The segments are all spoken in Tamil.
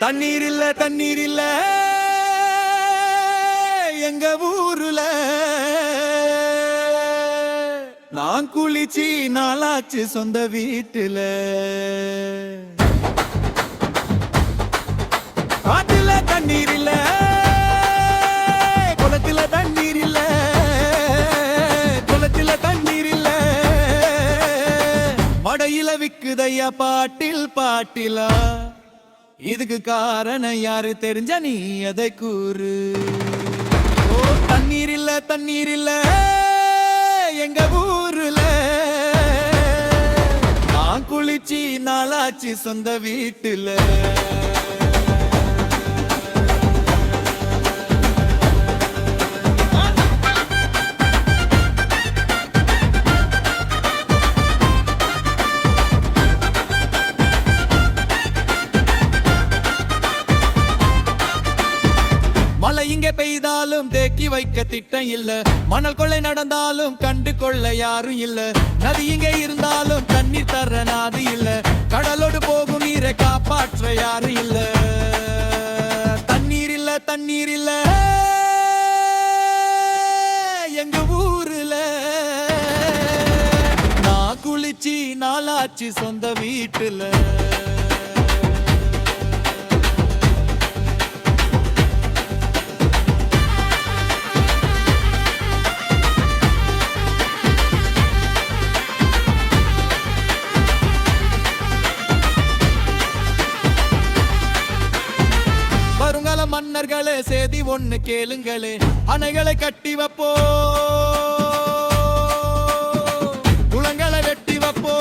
தண்ணீர் இல்ல தண்ணீர் இல்ல எங்க ஊருல நான் குளிச்சி நாளாச்சு சொந்த வீட்டுல ஆத்துல தண்ணீர் இல்ல குளத்துல தண்ணீர் இல்ல குளத்துல தண்ணீர் இல்ல மடையில விக்குதையா பாட்டில் பாட்டிலா இதுக்கு காரணம் யாரு தெரிஞ்ச நீ அதை கூறு ஓ தண்ணீர் இல்ல தண்ணீர் இல்ல எங்க ஊருல நான் குளிச்சி நாளாச்சு சொந்த வீட்டுல மழை இங்க பெய்தாலும் தேக்கி வைக்க திட்டம் இல்ல மணல் கொள்ளை நடந்தாலும் கண்டு கொள்ள யாரும் இல்ல நதி இங்க இருந்தாலும் தண்ணீர் தர நாது இல்ல கடலோடு போகும் நீரை காப்பாற்ற யாரும் இல்ல தண்ணீர் இல்ல தண்ணீர் இல்ல எங்க ஊருல நான் குளிச்சி நாளாச்சு சொந்த வீட்டுல மன்னர்களே சேதி ஒண்ணு கேளுங்களே அணைகளை கட்டி வைப்போ குளங்களை வெட்டி வைப்போ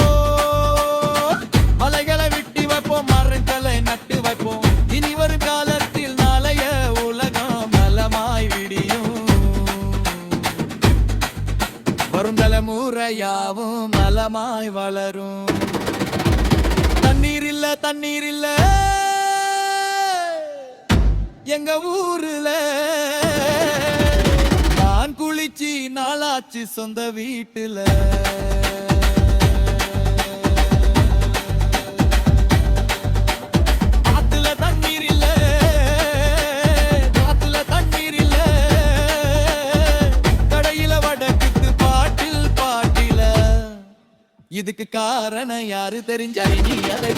மலைகளை வெட்டி வைப்போம் மரங்களை நட்டு வைப்போம் இனி வரும் காலத்தில் நாளைய உலகம் நலமாய் விடியும் வரும் தலைமுறையாவும் நலமாய் வளரும் தண்ணீர் இல்ல தண்ணீர் இல்ல எங்க ஊருல நான் குளிச்சி நாளாச்சு சொந்த வீட்டுல ஆத்துல தண்ணீர் இல்ல ஆத்துல தண்ணீர் இல்ல கடையில வடக்குத்து பாட்டில் பாட்டில இதுக்கு காரணம் யாரு தெரிஞ்சா நீ அதை